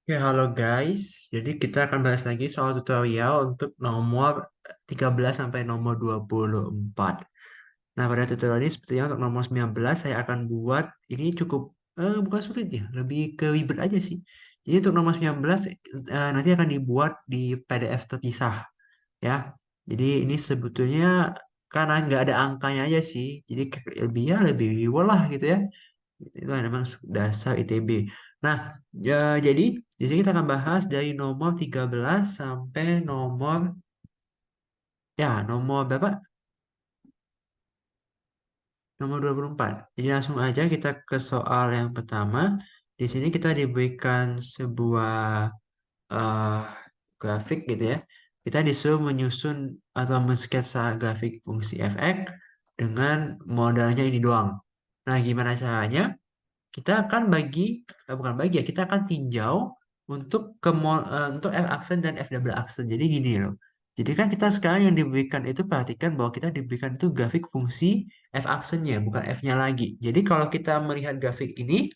Ya, halo guys. Jadi kita akan bahas lagi soal tutorial untuk nomor 13 sampai nomor 24. Nah, pada tutorial ini sepertinya untuk nomor 19 saya akan buat ini cukup bukan sulit ya, lebih ke ribet aja sih. Jadi untuk nomor 19 nanti akan dibuat di PDF terpisah ya. Jadi ini sebetulnya karena nggak ada angkanya aja sih. Jadi lebih ribet lah gitu ya. Itu memang dasar ITB. Nah, jadi di sini kita akan bahas dari nomor 13 sampai nomor berapa? Nomor 24. Jadi langsung aja kita ke soal yang pertama. Di sini kita diberikan sebuah eh, grafik gitu ya. Kita disuruh menyusun atau mensketsa grafik fungsi fx dengan modalnya ini doang. Nah, gimana caranya? Kita akan bukan bagi ya, kita akan tinjau untuk f aksen dan f double aksen. Jadi gini loh. Jadi kan kita sekarang yang diberikan itu perhatikan bahwa kita diberikan itu grafik fungsi f aksennya, bukan f-nya lagi. Jadi kalau kita melihat grafik ini,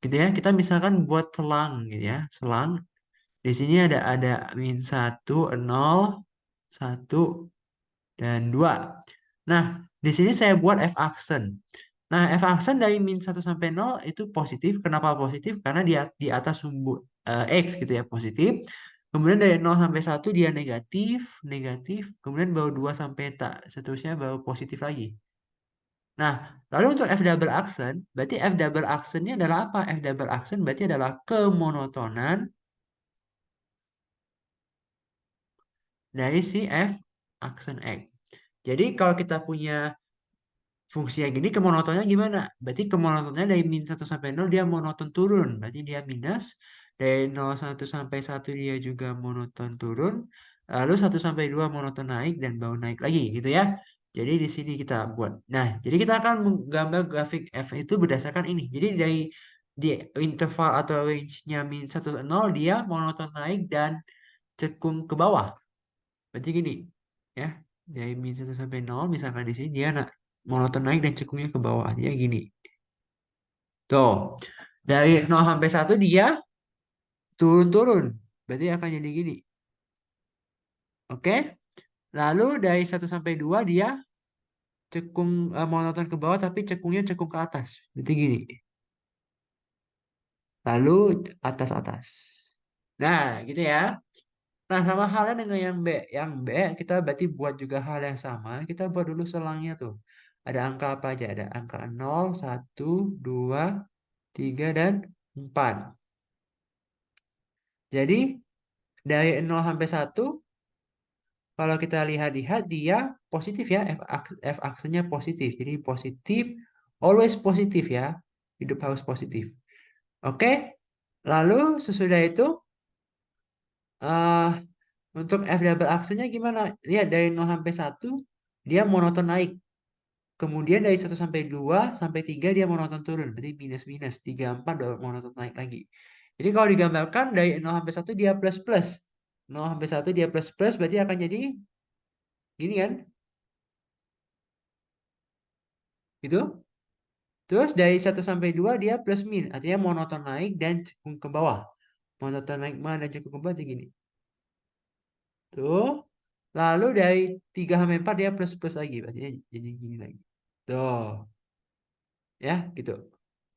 gitu ya, kita misalkan buat selang gitu ya, selang. Di sini ada min satu, 0, 1, dan 2. Nah, di sini saya buat f aksen. Nah, f aksen dari min satu sampai 0 itu positif. Kenapa positif? Karena dia di atas sumbu X gitu ya, positif. Kemudian dari 0 sampai 1 dia negatif, negatif. Kemudian baru 2 sampai tak seterusnya baru positif lagi. Nah, lalu untuk f double aksen, berarti f double aksennya adalah apa? F double aksen berarti adalah kemonotonan dari si f aksen X. Jadi kalau kita punya fungsi yang gini kemonotonnya gimana? Berarti kemonotonnya dari min satu sampai 0 dia monoton turun. Berarti dia minus. Dari 0 1 sampai 1 dia juga monoton turun. Lalu 1 sampai 2 monoton naik dan baru naik lagi gitu ya. Jadi di sini kita buat. Nah, jadi kita akan menggambar grafik F itu berdasarkan ini. Jadi dari di interval atau range-nya min 1 sampai 0 dia monoton naik dan cekung ke bawah. Berarti gini, ya. Dari min 1 sampai 0 misalkan di sini dia monoton naik dan cekungnya ke bawah. Dia gini. Tuh. Dari 0 sampai 1 dia turun-turun. Berarti akan jadi gini. Oke? Lalu dari 1 sampai 2 dia monoton ke bawah tapi cekungnya cekung ke atas. Berarti gini. Lalu atas-atas. Nah, gitu ya. Nah, sama halnya dengan yang B. Yang B, kita berarti buat juga hal yang sama. Kita buat dulu selangnya tuh. Ada angka apa aja? Ada angka 0, 1, 2, 3, dan 4. Jadi, dari 0 sampai 1, kalau kita lihat-lihat, dia positif ya. F aksennya positif. Jadi, positif, always positif ya. Hidup harus positif. Oke? Lalu, sesudah itu, eh untuk F double aksennya gimana? Lihat, dari 0 sampai 1, dia monoton naik. Kemudian dari 1 sampai 2 sampai 3 dia monoton turun. Berarti minus minus. 3 4 baru monoton naik lagi. Jadi kalau digambarkan dari 0 sampai 1 dia plus plus. 0 sampai 1 dia plus plus berarti akan jadi gini kan? Gitu. Terus dari 1 sampai 2 dia plus min. Artinya monoton naik dan cenderung ke bawah. Monoton naik mana dan cenderung ke bawah jadi gini. Tuh. Lalu dari 3 sampai 4 dia plus plus lagi. Berarti jadi gini lagi. Tuh. Ya gitu.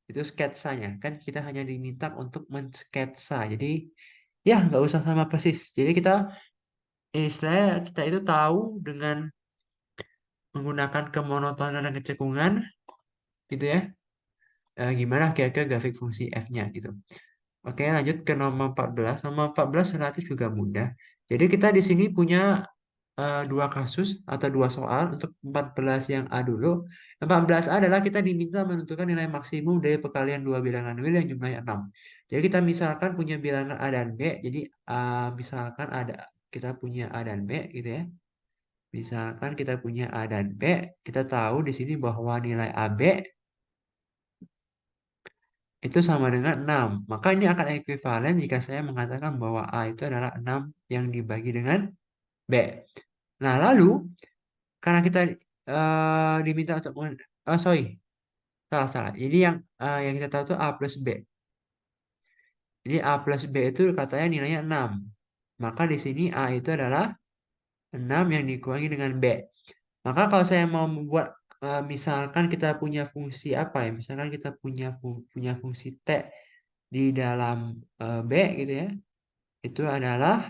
Itu sketsanya. Kan kita hanya diminta untuk mensketsa. Jadi ya nggak usah sama persis. Jadi istilahnya kita itu tahu dengan menggunakan kemonotonan dan kecekungan gitu ya. Gimana kira-kira grafik fungsi F-nya gitu. Oke, lanjut ke nomor 14. Nomor 14 relatif juga mudah. Jadi kita di sini punya dua kasus atau dua soal untuk 14 yang A dulu. 14A adalah kita diminta menentukan nilai maksimum dari perkalian dua bilangan real yang jumlahnya 6. Jadi kita misalkan punya bilangan A dan B. Jadi misalkan kita punya A dan B gitu ya. Misalkan kita punya A dan B, kita tahu di sini bahwa nilai AB itu sama dengan 6. Maka ini akan ekuivalen jika saya mengatakan bahwa A itu adalah 6 yang dibagi dengan B. Nah, lalu karena kita diminta untuk oh sorry, salah salah. Jadi yang kita tahu itu A plus B. Ini A plus B itu katanya nilainya 6. Maka di sini A itu adalah 6 yang dikurangi dengan B. Maka kalau saya mau membuat misalkan kita punya fungsi apa ya? Misalkan kita punya fungsi T di dalam B gitu ya. Itu adalah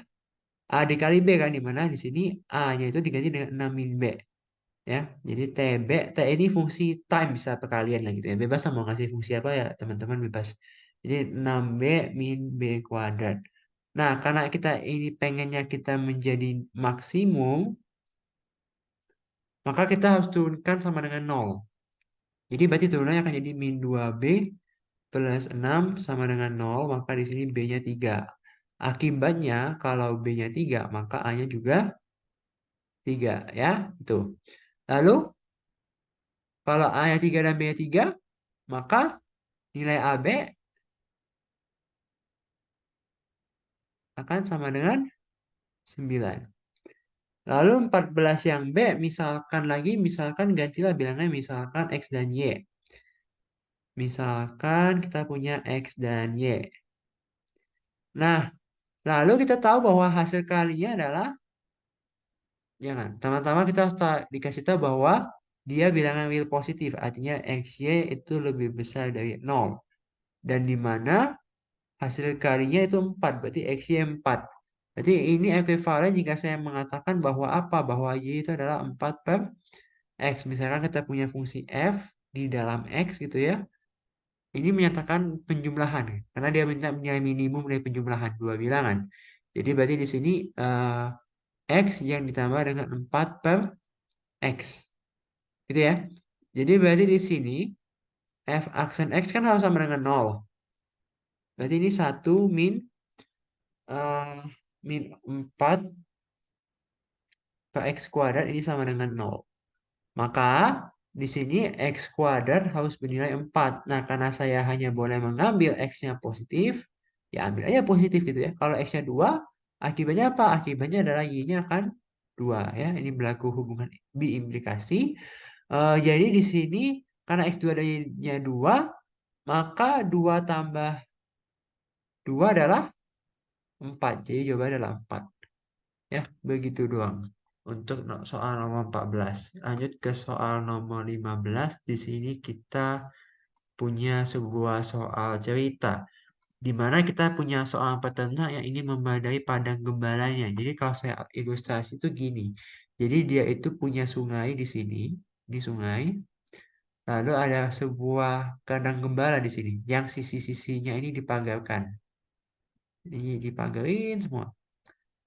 A dikali B kan, di mana di sini A-nya itu diganti dengan 6 min B ya. Jadi TB, T ini fungsi time bisa perkalian lah gitu ya. Bebas lah mau ngasih fungsi apa ya, teman-teman bebas. Jadi 6B min B kuadrat. Nah, karena kita ini pengennya kita menjadi maksimum, maka kita harus turunkan sama dengan 0. Jadi berarti turunannya akan jadi min 2B plus 6 sama dengan 0, maka di sini B-nya 3. Akibatnya kalau B-nya 3, maka A-nya juga 3 ya. Itu. Lalu kalau A-nya 3 dan B-nya 3, maka nilai AB akan sama dengan 9. Lalu 14 yang B, misalkan gantilah bilangnya misalkan X dan Y. Misalkan kita punya X dan Y. Nah, lalu kita tahu bahwa hasil kalinya adalah, jangan, pertama-tama kita harus dikasih tahu bahwa dia bilangan real positif, artinya XY itu lebih besar dari 0. Dan di mana hasil kalinya itu 4, berarti XY 4. Berarti ini ekuivalen jika saya mengatakan bahwa apa? Bahwa Y itu adalah 4 per X. Misalkan kita punya fungsi F di dalam X gitu ya. Ini menyatakan penjumlahan. Karena dia minta nilai minimum dari penjumlahan dua bilangan. Jadi berarti di sini X yang ditambah dengan 4 per X. Gitu ya. Jadi berarti di sini F aksen X kan harus sama dengan 0. Berarti ini 1 min eh, min 4 per X kuadrat ini sama dengan 0. Maka di sini X kuadrat harus bernilai 4. Nah, karena saya hanya boleh mengambil X-nya positif, ya ambil aja positif gitu ya. Kalau X-nya 2, akibatnya apa? Akibatnya adalah Y-nya akan 2 ya. Ini berlaku hubungan biimplikasi. Jadi di sini karena X2 dan Y-nya 2, maka 2 tambah 2 adalah 4. Jadi jawabannya adalah 4. Ya, begitu doang untuk soal nomor 14. Lanjut ke soal nomor 15. Di sini kita punya sebuah soal cerita di mana kita punya seorang peternak yang ingin memadai padang gembalanya. Jadi kalau saya ilustrasi itu gini. Jadi dia itu punya sungai di sini, di sungai. Lalu ada sebuah kandang gembala di sini yang sisi-sisinya ini dipagarkan. Ini dipagarin semua.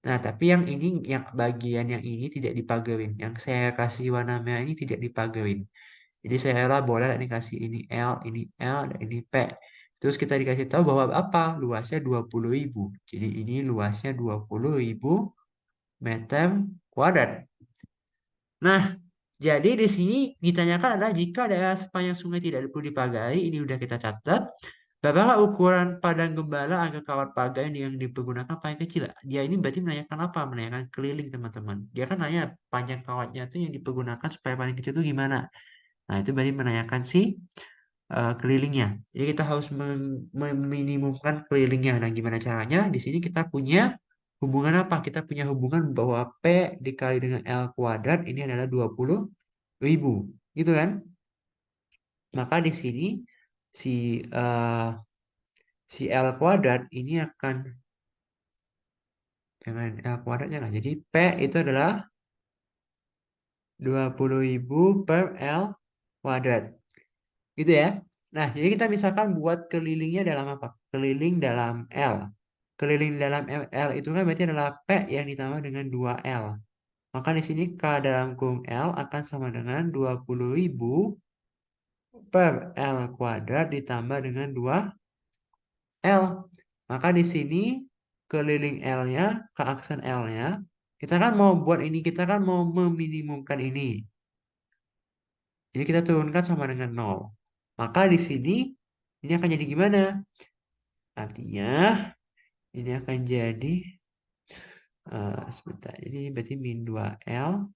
Nah, tapi yang ini, yang bagian yang ini tidak dipagarin. Yang saya kasih warna merah ini tidak dipagarin. Jadi saya rela boleh ini kasih ini L, dan ini P. Terus kita dikasih tahu bahwa apa? Luasnya 20.000. Jadi ini luasnya 20.000 meter kuadrat. Nah, jadi di sini ditanyakan adalah jika daerah sepanjang sungai tidak perlu dipagari, ini udah kita catat. Berapa ukuran padang gembala agar kawat pagar yang dipergunakan paling kecil? Dia ini berarti menanyakan apa? Menanyakan keliling teman-teman. Dia kan nanya panjang kawatnya itu yang dipergunakan supaya paling kecil itu gimana? Nah, itu berarti menanyakan si kelilingnya. Jadi kita harus meminimumkan kelilingnya. Nah, gimana caranya? Di sini kita punya hubungan apa? Kita punya hubungan bahwa P dikali dengan L kuadrat ini adalah 20.000. Gitu kan? Maka di sini si eh, si L kuadrat ini akan, jangan L kuadratnya lah. Jadi P itu adalah 20.000 per L kuadrat. Gitu ya. Nah, jadi kita misalkan buat kelilingnya dalam apa? Keliling dalam L. Keliling dalam L itu kan berarti adalah P yang ditambah dengan 2L. Maka di sini K dalam kurung L akan sama dengan 20.000 per L kuadrat ditambah dengan 2L. Maka di sini keliling L-nya, ke aksen L-nya, kita kan mau buat ini, kita kan mau meminimumkan ini. Jadi kita turunkan sama dengan 0. Maka di sini ini akan jadi gimana? Artinya ini akan jadi sebentar. Ini berarti min 2L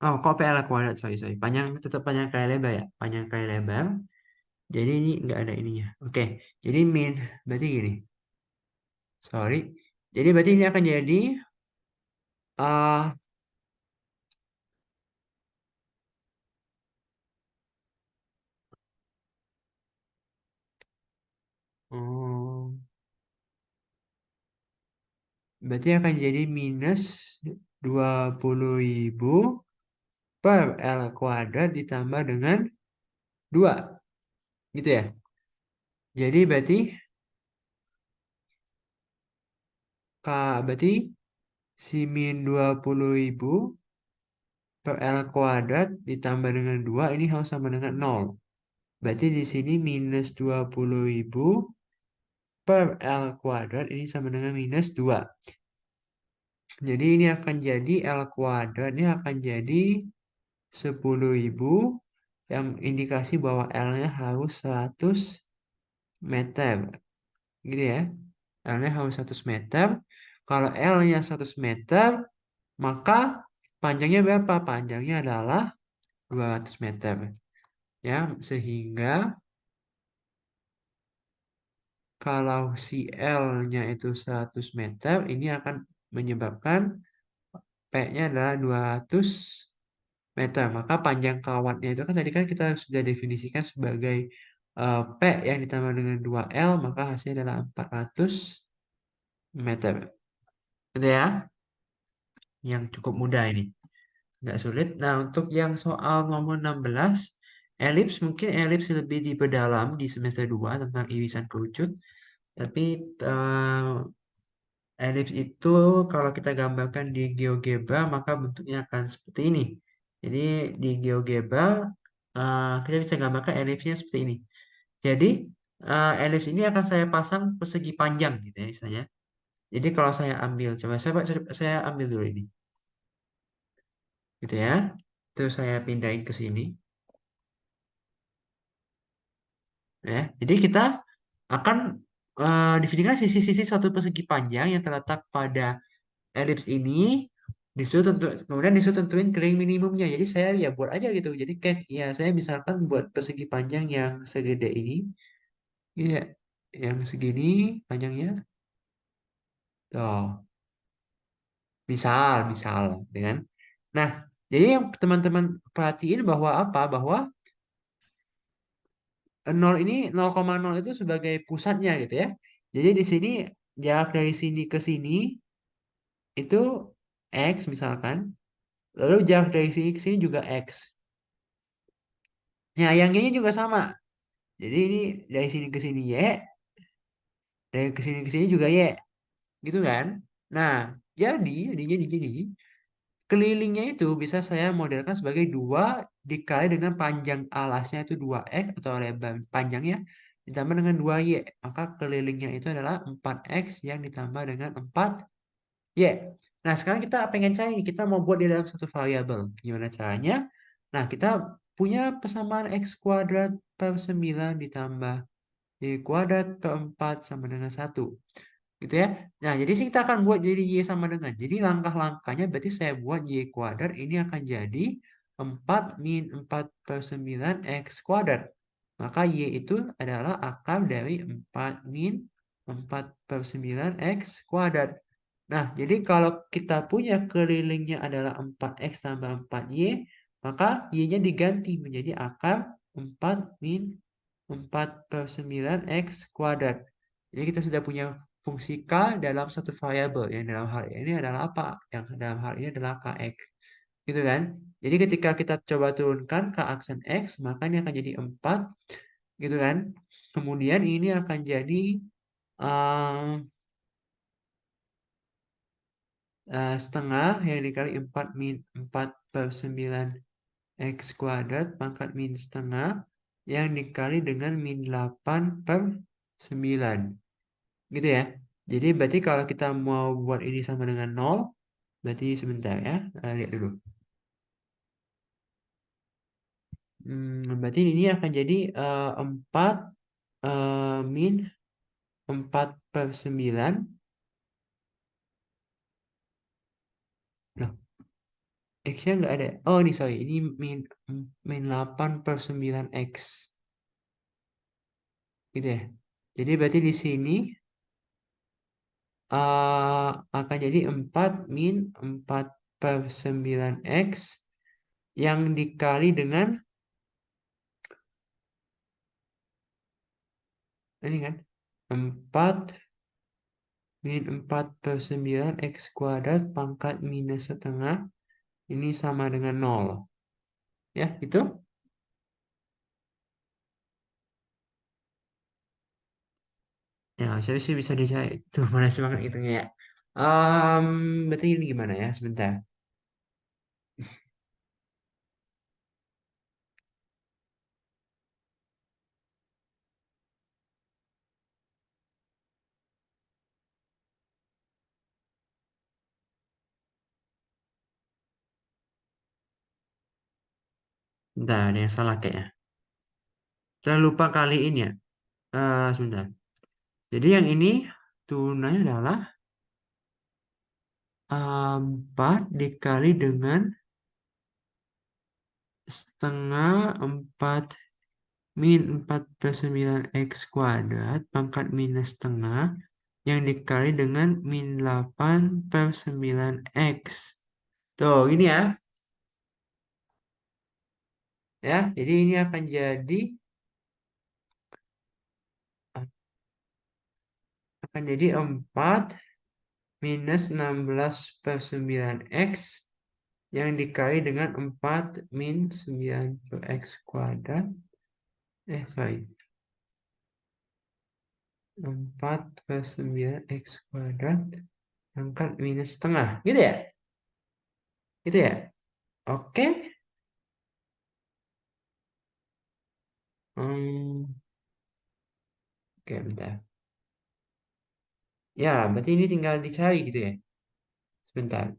Oh, kok PL kuadrat? Sorry, sorry. Panjang, tetap panjang kali lebar ya? Panjang kali lebar. Jadi ini nggak ada ininya. Oke, jadi min. Berarti gini. Sorry. Jadi berarti ini akan jadi ah oh, berarti akan jadi minus 20.000 per L kuadrat ditambah dengan 2. Gitu ya? Jadi berarti berarti si min 20.000 per L kuadrat ditambah dengan 2 ini harus sama dengan 0. Berarti di sini minus 20.000 per L kuadrat ini sama dengan minus 2. Jadi ini akan jadi L kuadrat ini akan jadi 10.000 yang indikasi bahwa L-nya harus 100 meter. Gitu ya. L-nya harus 100 meter. Kalau L-nya 100 meter, maka panjangnya berapa? Panjangnya adalah 200 meter. Ya, sehingga kalau si L-nya itu 100 meter, ini akan menyebabkan P-nya adalah 200 meter. Maka panjang kawatnya itu kan tadi kan kita sudah definisikan sebagai P yang ditambah dengan 2L, maka hasilnya adalah 400 meter. Gitu ya, yang cukup mudah ini. Nggak sulit. Nah, untuk yang soal nomor 16, elips mungkin elips lebih diperdalam di semester 2 tentang irisan kerucut. Tapi eh, elips itu kalau kita gambarkan di GeoGebra maka bentuknya akan seperti ini. Jadi di GeoGebra kita bisa gambarkan elipsnya seperti ini. Jadi elips ini akan saya pasang persegi panjang gitu ya misalnya. Jadi kalau saya ambil, coba saya ambil dulu ini, gitu ya. Terus saya pindahin ke sini, ya. Jadi kita akan definisikan sisi-sisi suatu persegi panjang yang terletak pada elips ini kemudian disuruh tentuin kering minimumnya. Jadi saya ya buat aja gitu. Jadi kayak ya saya misalkan buat persegi panjang yang segede ini, ya, yang segini panjangnya, tuh, misal, dengan. Nah, jadi yang teman-teman perhatiin bahwa apa? Bahwa nol ini 0,0 itu sebagai pusatnya gitu ya. Jadi di sini jarak dari sini ke sini itu X misalkan. Lalu jarak dari sini ke sini juga X. Nah, yang ini juga sama. Jadi ini dari sini ke sini Y, dari ke sini juga Y, gitu kan? Nah, jadi kelilingnya itu bisa saya modelkan sebagai 2 dikali dengan panjang alasnya itu 2X atau lebar panjangnya ditambah dengan 2Y. Maka kelilingnya itu adalah 4X yang ditambah dengan 4Y. Nah, sekarang kita pengen cari nih, kita mau buat di dalam satu variabel. Gimana caranya? Nah, kita punya persamaan X kuadrat per 9 ditambah Y kuadrat per 4 sama dengan 1. Gitu ya. Nah, jadi sih kita akan buat jadi Y sama dengan. Jadi langkah-langkahnya berarti saya buat Y kuadrat ini akan jadi 4 min 4 per 9 X kuadrat. Maka Y itu adalah akar dari 4 min 4 per 9 X kuadrat. Nah, jadi kalau kita punya kelilingnya adalah 4X tambah 4Y, maka Y-nya diganti menjadi akar 4 min 4 per 9 X kuadrat. Jadi kita sudah punya fungsi K dalam satu variabel. Yang dalam hal ini adalah apa? Yang dalam hal ini adalah Kx. Gitu kan? Jadi ketika kita coba turunkan ke aksen X, maka ini akan jadi 4. Gitu kan? Kemudian ini akan jadi setengah yang dikali 4 min 4 per 9 X kuadrat pangkat min setengah yang dikali dengan min 8 per 9. Gitu ya. Jadi berarti kalau kita mau buat ini sama dengan 0, berarti sebentar ya, lihat dulu. Berarti ini akan jadi 4 min 4 per 9. Loh, X-nya nggak ada. Oh, ini sorry. Ini min, min 8 per 9X. Gitu ya. Jadi berarti di sini akan jadi 4 min 4 per 9X yang dikali dengan ini kan. 4 min 4 per 9 X kuadrat pangkat minus setengah. Ini sama dengan 0. Ya, itu. Ya, saya sih bisa dicari. Tuh, mana semangat hitungnya ya. Berarti ini gimana ya? Sebentar. Bentar, ada yang salah kayaknya. Saya lupa kaliin ya. Sebentar. Jadi yang ini tunai adalah 4 dikali dengan setengah 4 min 4 per 9 X kuadrat pangkat minus setengah yang dikali dengan min 8 per 9 X. Tuh, ini ya. Ya, jadi ini akan jadi 4 minus 16 per 9 X yang dikali dengan 4 min 9 per X kuadrat. Sorry. 4 per 9 X kuadrat pangkat minus setengah. Gitu ya? Gitu ya? Oke. Hmm, oke, bentar. Ya, berarti ini tinggal dicari gitu ya. Sebentar.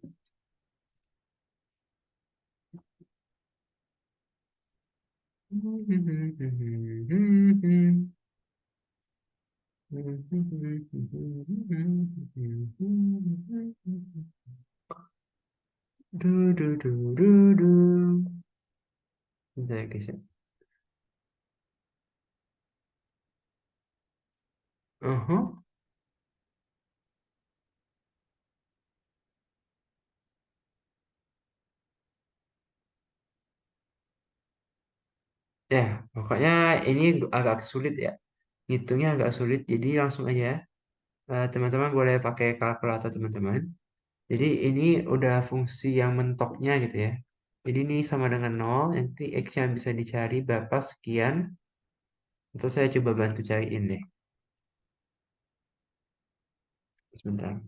Du, du, du, du, du. Bentar ya, guys ya. Ya, pokoknya ini agak sulit ya. Ngitungnya agak sulit, jadi langsung aja. Teman-teman boleh pakai kalkulator teman-teman. Jadi ini udah fungsi yang mentoknya gitu ya. Jadi ini sama dengan 0, nanti X yang bisa dicari berapa sekian. Atau saya coba bantu cariin deh. Sebentar.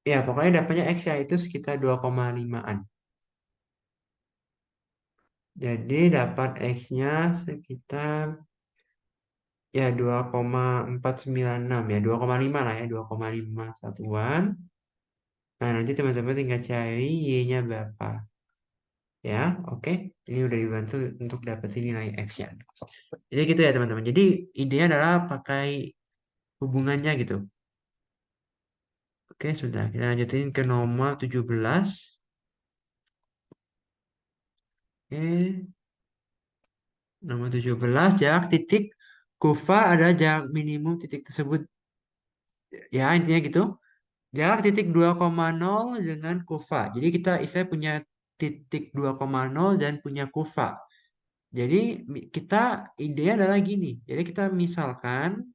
Ya, pokoknya dapatnya X ya itu sekitar 2,5-an. Jadi dapat X-nya sekitar ya 2,496 ya, 2,5 lah ya, 2,5 satuan. Nah, nanti teman-teman tinggal cari Y-nya berapa. Ya, oke. Ini udah dibantu untuk dapetin nilai X-nya. Jadi gitu ya teman-teman. Jadi idenya adalah pakai hubungannya gitu. Oke, sudah. Kita lanjutin ke nomor 17. Oke, nomor 17 jarak titik kuva adalah jarak minimum titik tersebut. Ya, intinya gitu. Jarak titik 2,0 dengan kuva. Jadi kita istilahnya punya titik 2,0 dan punya kuva. Jadi kita ide adalah gini. Jadi kita misalkan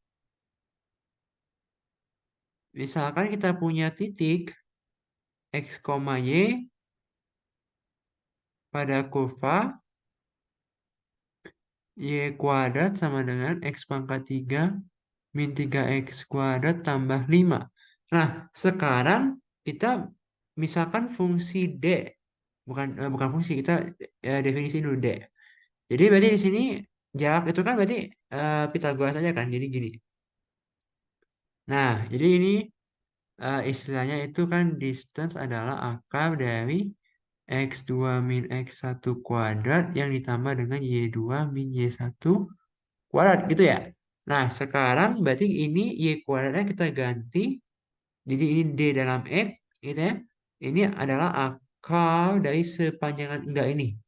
kita punya titik x, y pada kurva y kuadrat sama dengan x pangkat 3 min 3x kuadrat tambah 5. Nah, sekarang kita misalkan fungsi D. Bukan fungsi, kita definisi dulu D. Jadi berarti di sini jarak itu kan berarti Pitagoras saja kan. Jadi gini. Nah, jadi ini istilahnya itu kan distance adalah akar dari X2 min X1 kuadrat yang ditambah dengan Y2 min Y1 kuadrat gitu ya. Nah, sekarang berarti ini Y kuadratnya kita ganti. Jadi ini D dalam X gitu ya. Ini adalah akar dari sepanjangan enggak ini.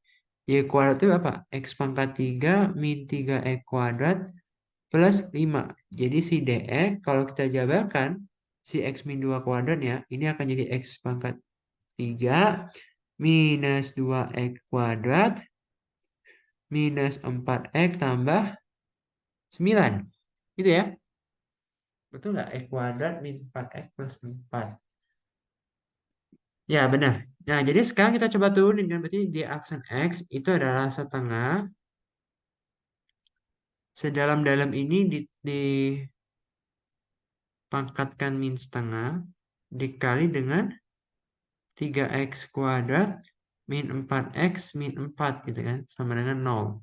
Y kuadrat itu apa? X pangkat 3 min 3X kuadrat plus 5. Jadi si dx kalau kita jabarkan si x min 2 kuadratnya ini akan jadi x pangkat 3 minus 2x kuadrat minus 4x tambah 9. Gitu ya. Betul nggak? X kuadrat min 4x plus 4. Ya, benar. Nah, jadi sekarang kita coba turunin kan. Berarti di aksen X itu adalah setengah. Sedalam-dalam ini dipangkatkan min setengah dikali dengan 3x kuadrat min 4x min 4 gitu kan. Sama dengan 0.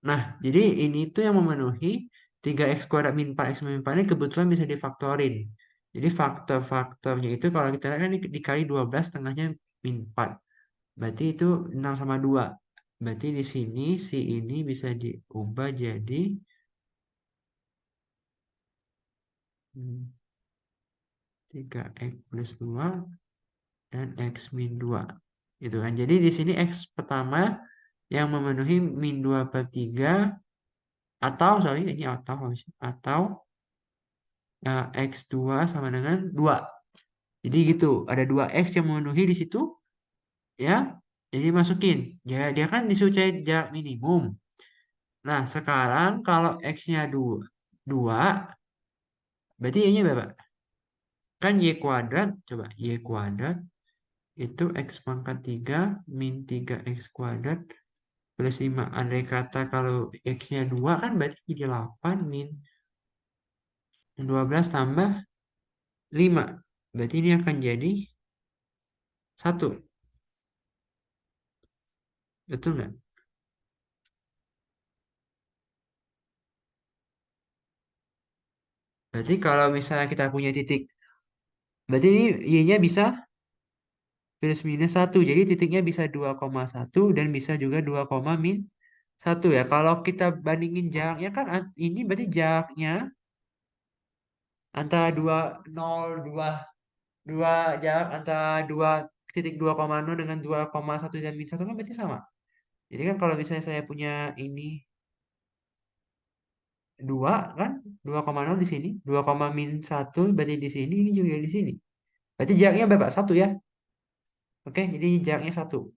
Nah, jadi ini tuh yang memenuhi 3x kuadrat min 4x min 4 ini kebetulan bisa difaktorin. Jadi faktor-faktornya itu kalau kita lihat kan dikali 12 setengahnya min 4. Berarti itu 6 sama 2. Berarti di sini si ini bisa diubah jadi 3x plus 2 dan x min 2. Gitu kan. Jadi di sini x pertama yang memenuhi min 2 per 3 atau sorry ini atau X2 sama dengan 2. Jadi gitu, ada 2X yang memenuhi di situ ya. Jadi masukin. Ya, dia kan disuruh cari jarak minimum. Nah, sekarang kalau X-nya 2, 2 berarti Y-nya berapa? Kan Y kuadrat, coba Y kuadrat itu X pangkat 3 min 3X kuadrat plus 5. Andai kata kalau X-nya 2 kan berarti jadi 8 min 12 tambah 5. Berarti ini akan jadi 1. Betul nggak? Berarti kalau misalnya kita punya titik, berarti ini Y-nya bisa plus minus 1. Jadi titiknya bisa 2,1 dan bisa juga 2, min 1 ya. Kalau kita bandingin jaraknya kan ini berarti jaraknya antara 2, 0, 2, 2 jarak antara 2,0 dengan 2,1 dan min 1 kan berarti sama. Jadi kan kalau misalnya saya punya ini 2 kan 2,0 di sini, 2, min 1 berarti di sini, ini juga di sini. Berarti jaraknya berapa? 1 ya. Oke, jadi jaraknya 1.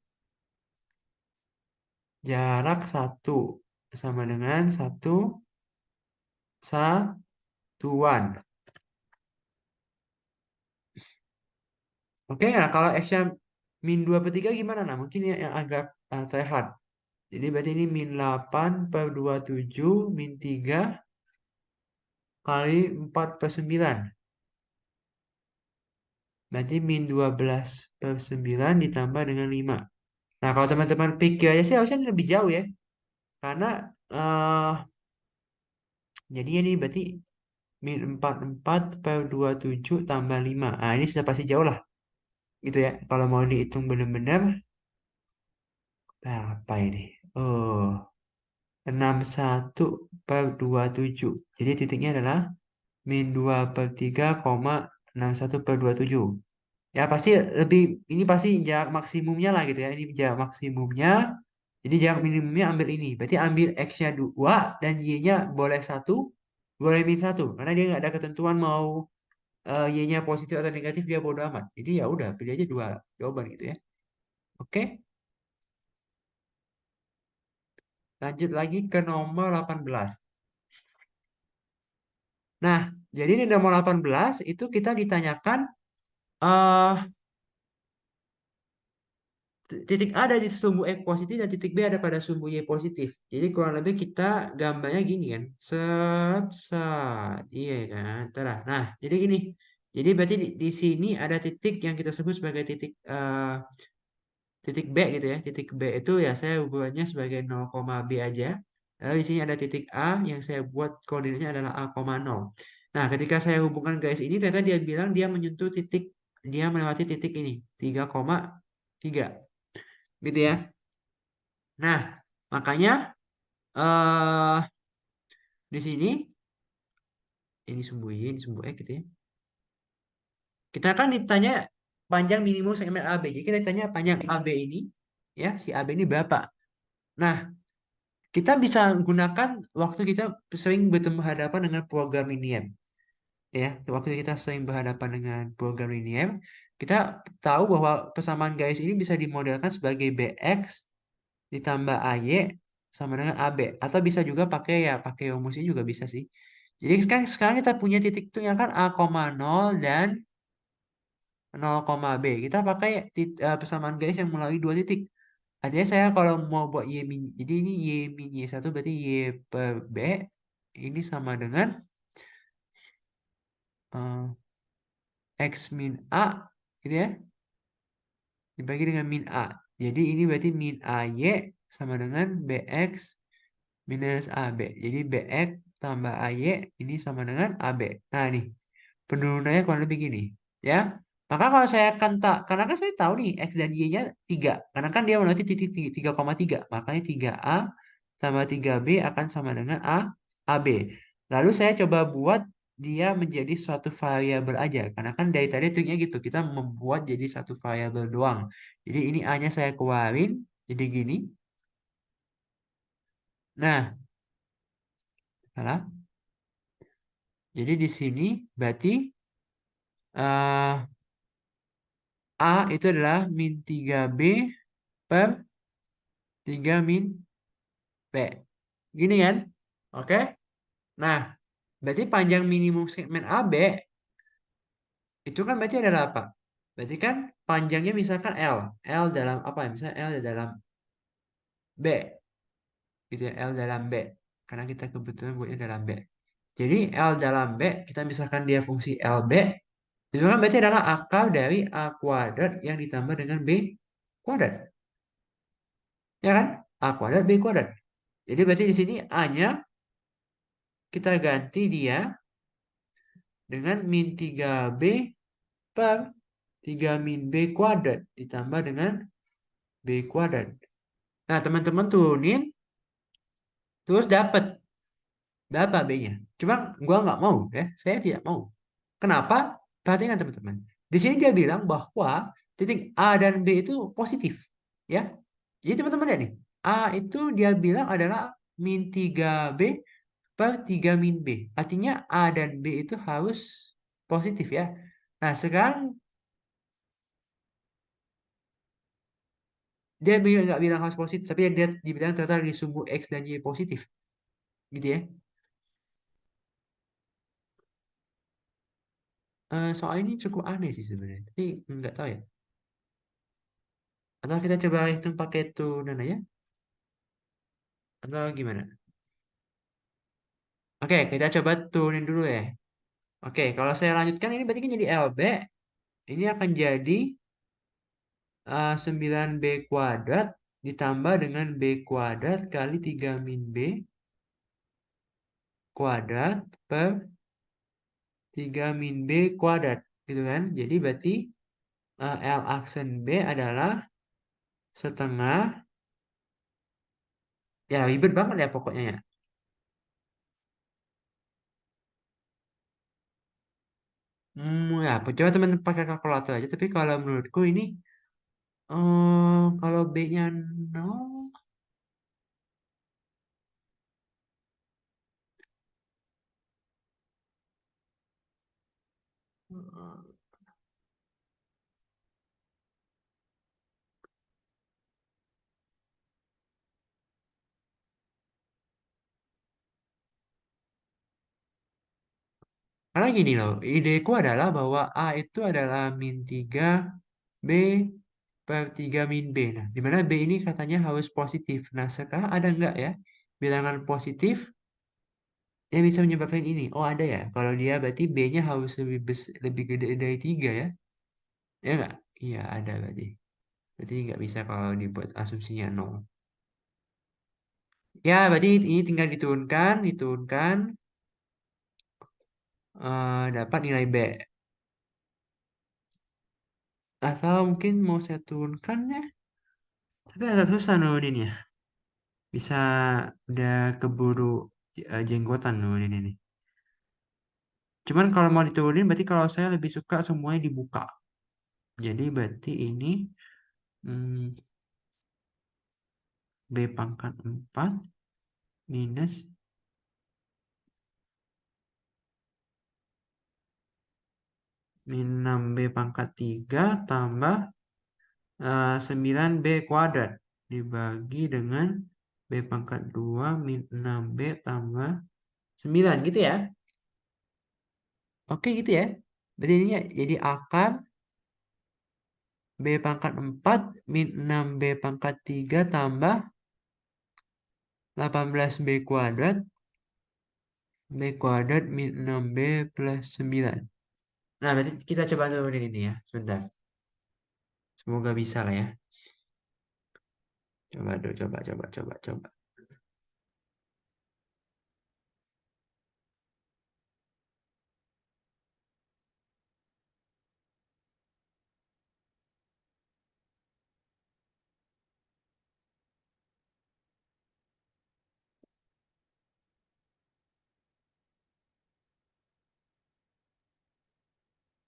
Jarak 1 sama dengan 1 satuan. Oke, nah kalau X-nya min 2 per 3 gimana? Nah, mungkin yang agak terlihat. Jadi berarti ini min 8 per 27 min 3 kali 4 per 9. Berarti min 12 per 9 ditambah dengan 5. Nah, kalau teman-teman pikir aja sih harusnya ini lebih jauh ya. Karena eh jadi ini berarti min 44 per 27 tambah 5. Nah, ini sudah pasti jauh lah. Gitu ya. Kalau mau dihitung benar-benar, apa ini? Oh, 61 per 27. Jadi titiknya adalah min 2 per 3, 61 per 27. Ya pasti lebih, ini pasti jarak maksimumnya lah gitu ya. Ini jarak maksimumnya. Jadi jarak minimumnya ambil ini. Berarti ambil X-nya 2 dan Y-nya boleh 1, boleh min 1. Karena dia nggak ada ketentuan mau Y-nya positif atau negatif, dia bodo amat. Jadi ya udah, pilih aja dua jawaban gitu ya. Oke, lanjut lagi ke nomor 18. Nah, jadi di nomor 18 itu kita ditanyakan eh titik A ada di sumbu X positif dan titik B ada pada sumbu Y positif. Jadi kurang lebih kita gambarnya gini kan. Set, set. Iya kan. Terah. Nah, jadi gini. Jadi berarti di sini ada titik yang kita sebut sebagai titik titik B gitu ya. Titik B itu ya saya buatnya sebagai 0, B aja. Lalu di sini ada titik A yang saya buat koordinatnya adalah A, 0. Nah, ketika saya hubungkan garis ini, ternyata dia bilang dia menyentuh titik, dia melewati titik ini, 3,3. Gitu ya. Nah, makanya eh di sini, ini sumbu X gitu ya. Kita kan ditanya panjang minimum segmen AB. Jadi kita ditanya panjang AB ini, ya, si AB ini berapa? Nah, kita bisa gunakan waktu kita sering bertemu hadapan dengan program linear. Ya, waktu kita sering berhadapan dengan program linear, kita tahu bahwa persamaan garis ini bisa dimodelkan sebagai BX ditambah AY sama dengan AB. Atau bisa juga pakai ya, pakai rumus ini juga bisa sih. Jadi sekarang kita punya titik tengah kan A, 0 dan 0, B. Kita pakai persamaan garis yang melalui dua titik. Artinya saya kalau mau buat Y min, jadi ini Y min Y1 berarti Y per B ini sama dengan eh, X min A gitu ya, dibagi dengan min A. Jadi ini berarti min AY sama dengan BX minus AB. Jadi BX tambah AY ini sama dengan AB. Nah nih, penurunannya kurang lebih gini. Ya, maka kalau saya akan tak, karena kan saya tahu nih X dan Y-nya 3. Karena kan dia melewati titik 3,3. Makanya 3A tambah 3B akan sama dengan AB. Lalu saya coba buat dia menjadi suatu variabel aja. Karena kan dari tadi triknya gitu. Kita membuat jadi satu variabel doang. Jadi ini A-nya saya keluarin. Jadi gini. Nah, salah. Jadi di sini berarti eh, A itu adalah min 3B per 3 min B. Gini kan? Oke. Nah, berarti panjang minimum segmen AB itu kan berarti adalah apa? Berarti kan panjangnya misalkan L. L dalam apa ya? Misalnya L dalam B. Gitu ya, L dalam B. Karena kita kebetulan buatnya dalam B. Jadi L dalam B, kita misalkan dia fungsi LB, itu kan berarti adalah akar dari A kuadrat yang ditambah dengan B kuadrat. Ya kan? A kuadrat B kuadrat. Jadi berarti di sini A-nya kita ganti dia dengan min 3B per 3 min B kuadrat ditambah dengan B kuadrat. Nah, teman-teman turunin, terus dapat berapa B-nya. Cuma gua nggak mau, ya. Saya tidak mau. Kenapa? Perhatikan teman-teman. Di sini dia bilang bahwa titik A dan B itu positif. Ya. Jadi teman-teman lihat nih. A itu dia bilang adalah min 3B per 3 min B. Artinya A dan B itu harus positif ya. Nah, sekarang dia bilang nggak bilang harus positif, tapi dia dibilang ternyata di sumbu X dan Y positif. Gitu ya. Soal ini cukup aneh sih sebenarnya. Tapi nggak tahu ya. Atau kita coba hitung pakai turunan aja. Atau gimana? Oke, kita coba turunin dulu ya. Oke, kalau saya lanjutkan ini berarti kan jadi LB. Ini akan jadi 9B kuadrat ditambah dengan B kuadrat kali 3 min B kuadrat per 3 min B kuadrat. Gitu kan? Jadi berarti L aksen B adalah setengah. Ya, ribet banget ya pokoknya ya. Ya, coba teman pakai kalkulator aja. Tapi kalau menurutku ini, kalau B-nya 0, karena gini loh, ideku adalah bahwa A itu adalah min 3 B per 3 min B. Nah, di mana B ini katanya harus positif. Nah, sekarang ada nggak ya bilangan positif yang bisa menyebabkan ini? Oh, ada ya. Kalau dia berarti B-nya harus lebih gede dari 3 ya. Ya nggak? Iya, ada berarti. Berarti nggak bisa kalau dibuat asumsinya nol. Ya, berarti ini tinggal diturunkan, dapat nilai B. Atau mungkin mau saya turunkan ya, tapi agak susah nurunin ya. Bisa udah keburu jenggotan nurunin ini. Cuman kalau mau diturunin, berarti kalau saya lebih suka semuanya dibuka. Jadi berarti ini hmm, B pangkat 4 minus 6B pangkat 3 tambah 9B kuadrat dibagi dengan B pangkat 2 min 6B tambah 9 gitu ya. Oke gitu ya. Berarti ini ya, jadi akar B pangkat 4 min 6B pangkat 3 tambah 18B kuadrat B kuadrat min 6B plus 9. Nah, berarti kita coba nurunin ini ya. Sebentar. Semoga bisa lah ya. Coba dulu, coba.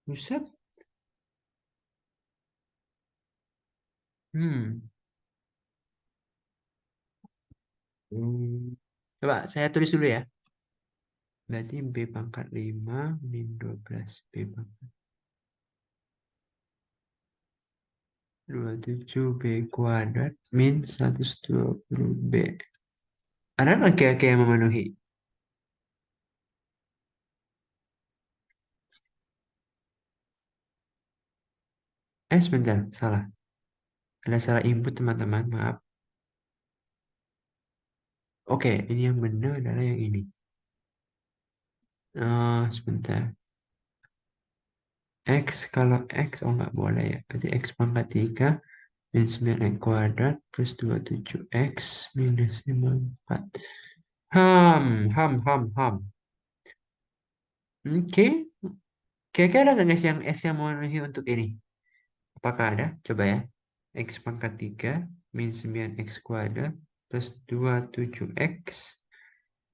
Buset. Hmm. Hmm. Coba saya tulis dulu ya. Berarti B pangkat 5 min 12 B pangkat 27 B kuadrat min 120 B. Ada laki-laki yang memenuhi? Sebentar, salah. Ada salah input teman-teman, maaf. Oke, ini yang benar adalah yang ini. Sebentar. X, kalau X, oh nggak boleh ya. Berarti X pangkat 3 min 9X kuadrat plus 27X minus 54. Ham. Oke, kira-kira ada nggak guys yang X yang memenuhi untuk ini? Apakah ada? Coba ya. X pangkat 3 min 9X kuadrat plus 27X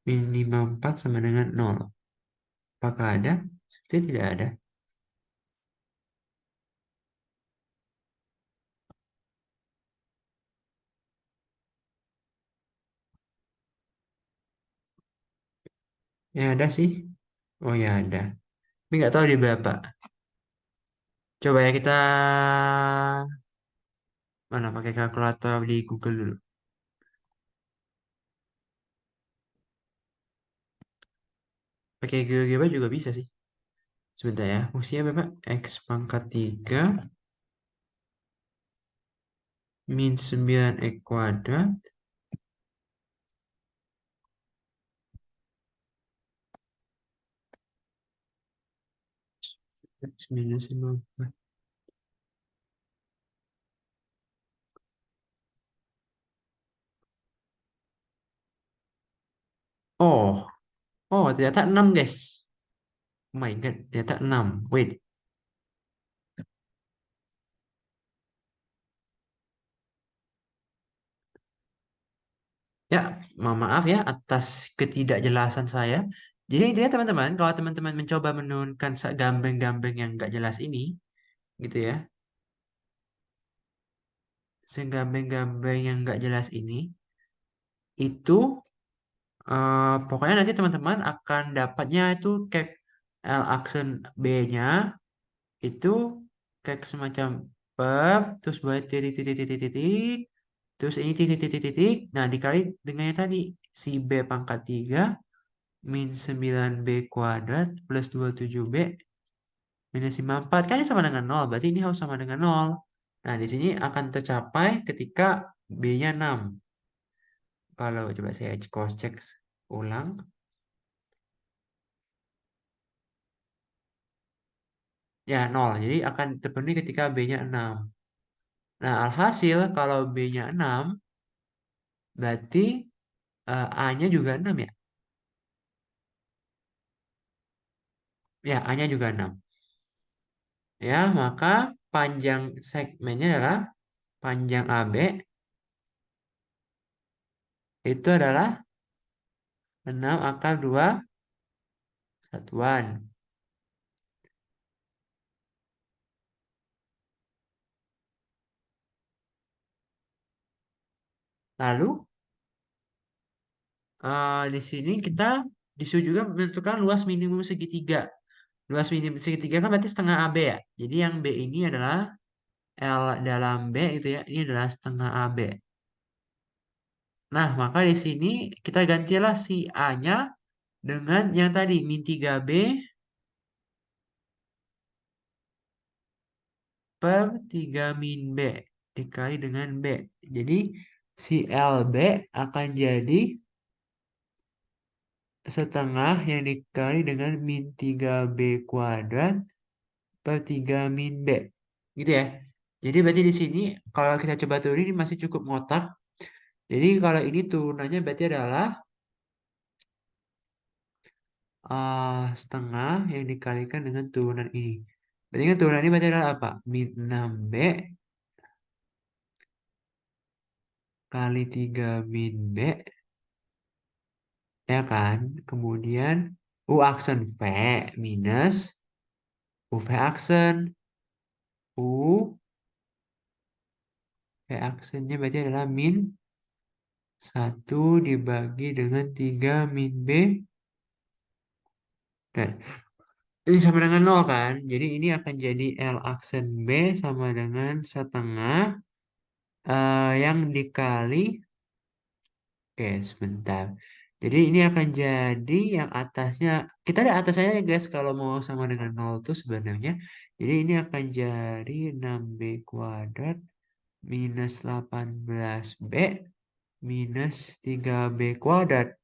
min 54 sama dengan 0. Apakah ada? Seperti tidak ada. Ya ada sih. Oh ya ada. Tapi nggak tahu di berapa. Coba ya kita mana pakai kalkulator di Google dulu. Pakai GeoGebra juga bisa sih. Sebentar ya. Fungsinya berapa? X pangkat 3 min 9X kuadrat X minus 54. Oh, ternyata 6 guys. Oh my god, ternyata 6. Wait, ya, mohon maaf ya atas ketidakjelasan saya. Jadi intinya teman-teman, kalau teman-teman mencoba menurunkan gambeng-gambeng yang nggak jelas ini, gitu ya, segambeng-gambeng yang nggak jelas ini, itu pokoknya nanti teman-teman akan dapatnya itu kayak L aksen B-nya itu kayak semacam per, terus buat titik, terus ini titik, nah dikali dengannya tadi si B pangkat 3 min 9B kuadrat plus 27B minus 54 kan ini sama dengan nol, berarti ini harus sama dengan nol. Nah, di sini akan tercapai ketika B-nya 6. Kalau coba saya cross check ulang, ya nol. Jadi akan terpenuhi ketika B-nya 6. Nah, alhasil kalau B-nya 6, berarti A-nya juga 6 ya? Ya, A-nya juga 6. Ya, maka panjang segmennya adalah panjang AB itu adalah 6 / 2 satuan. Lalu di sini kita disuruh juga menentukan luas minimum segitiga. Luas minimum segitiga kan berarti setengah AB ya. Jadi yang B ini adalah L dalam B itu ya. Ini adalah setengah AB. Nah, maka di sini kita gantilah si A-nya dengan yang tadi min 3B per 3 min B dikali dengan B. Jadi si LB akan jadi setengah yang dikali dengan min 3B kuadrat per 3 min B. Gitu ya. Jadi berarti di sini kalau kita coba turunin ini masih cukup ngotak. Jadi kalau ini turunannya berarti adalah setengah yang dikalikan dengan turunan ini. Berarti kan turunan ini berarti adalah apa? Min 6B kali 3 min B. Ya kan? Kemudian U aksen V minus UV aksen. U V aksennya berarti adalah min 1 dibagi dengan 3 min B. Dan ini sama dengan 0 kan? Jadi ini akan jadi L aksen B sama dengan setengah yang dikali. Oke, sebentar. Jadi ini akan jadi yang atasnya. Kita lihat atasnya ya guys. Kalau mau sama dengan 0 tuh sebenarnya. Jadi ini akan jadi 6B kuadrat minus 18B minus 3B kuadrat.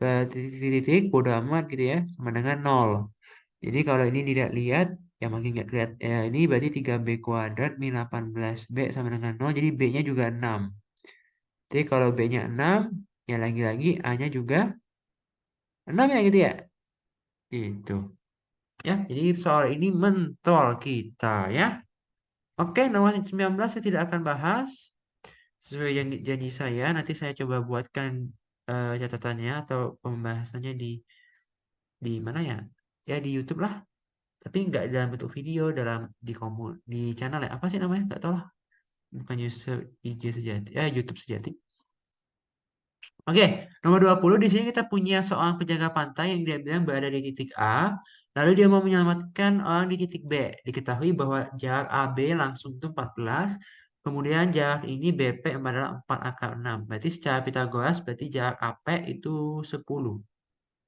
Titik-titik bodo amat gitu ya. Sama dengan 0. Jadi kalau ini tidak lihat, ya makin nggak lihat. Ya, ini berarti 3B kuadrat min 18B sama dengan 0. Jadi B-nya juga 6. Jadi kalau B-nya 6, ya lagi-lagi A-nya juga 6 ya gitu ya. Itu. Ya, jadi soal ini mentol kita ya. Oke, nomor 19 saya tidak akan bahas. Sesuai janji saya, nanti saya coba buatkan catatannya atau pembahasannya di mana ya? Ya di YouTube lah. Tapi nggak dalam bentuk video, di channel ya. Apa sih namanya? Nggak tahu lah. Bukan YouTube IG sejati. Ya, YouTube sejati. Oke, nomor 20 di sini kita punya seorang penjaga pantai yang dia bilang berada di titik A, lalu dia mau menyelamatkan orang di titik B. Diketahui bahwa jarak AB langsung itu 14, kemudian jarak ini BP adalah 4 / 6. Berarti secara Pitagoras berarti jarak AP itu 10.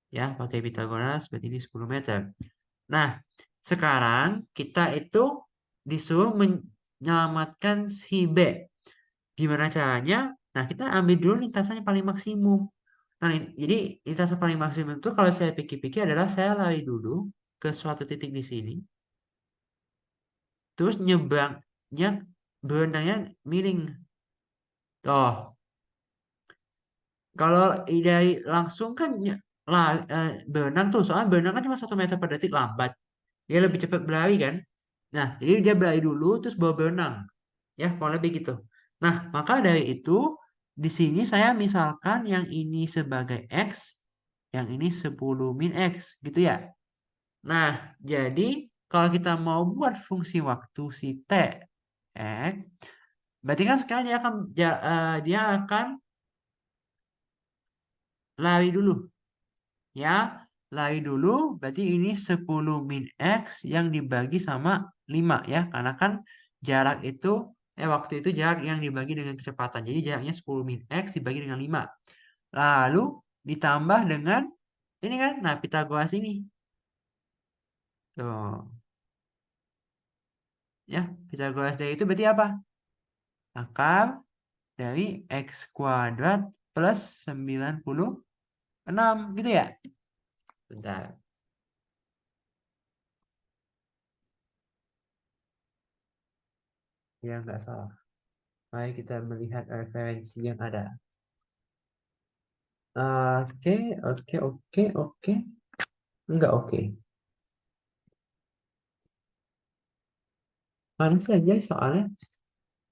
Ya, pakai Pitagoras berarti ini 10 meter. Nah, sekarang kita itu disuruh menyelamatkan si B. Gimana caranya? Nah, kita ambil dulu lintasan yang paling maksimum. Nah, jadi lintasan paling maksimum itu kalau saya pikir-pikir adalah saya lari dulu ke suatu titik di sini, terus nyebrangnya berenangnya miring. Toh, kalau dari langsung kan berenang tuh, soalnya berenang kan cuma 1 meter per detik lambat. Dia lebih cepat berlari kan. Nah, jadi dia berlari dulu terus baru berenang. Ya, kurang lebih gitu. Nah, maka dari itu di sini saya misalkan yang ini sebagai X, yang ini 10 min X gitu ya. Nah, jadi kalau kita mau buat fungsi waktu si T X, berarti kan sekarang dia akan lari dulu ya. Lari dulu berarti ini 10 min X yang dibagi sama 5 ya. Karena kan jarak itu waktu itu jarak yang dibagi dengan kecepatan. Jadi jaraknya 10 min X dibagi dengan 5. Lalu ditambah dengan ini kan, nah Pitagoras ini. Tuh, ya. Pitagoras dari itu berarti apa? Akar dari X kuadrat plus 96 gitu ya. Bentar, ya nggak salah. Mari kita melihat referensi yang ada. Oke, oke, oke, oke. Enggak oke. Mana sih aja soalnya?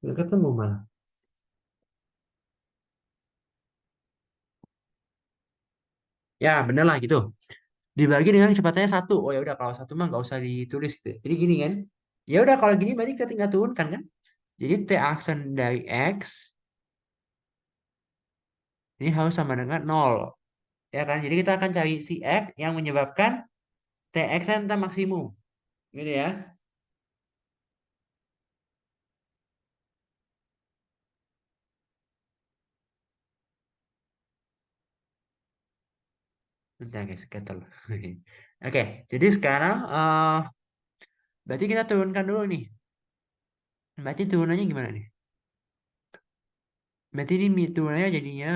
Nggak ketemu malah. Ya, bener lah gitu. Dibagi dengan kecepatannya satu. Oh ya udah kalau satu mah nggak usah ditulis gitu. Jadi gini kan. Ya udah kalau gini berarti kita tinggal turunkan kan. Jadi T aksen dari X ini harus sama dengan nol. Ya kan? Jadi kita akan cari si X yang menyebabkan TX entah maksimum. Gitu ya. Bentar guys, gatel. Oke, jadi sekarang berarti kita turunkan dulu nih. Berarti turunannya gimana nih? Berarti ini turunannya jadinya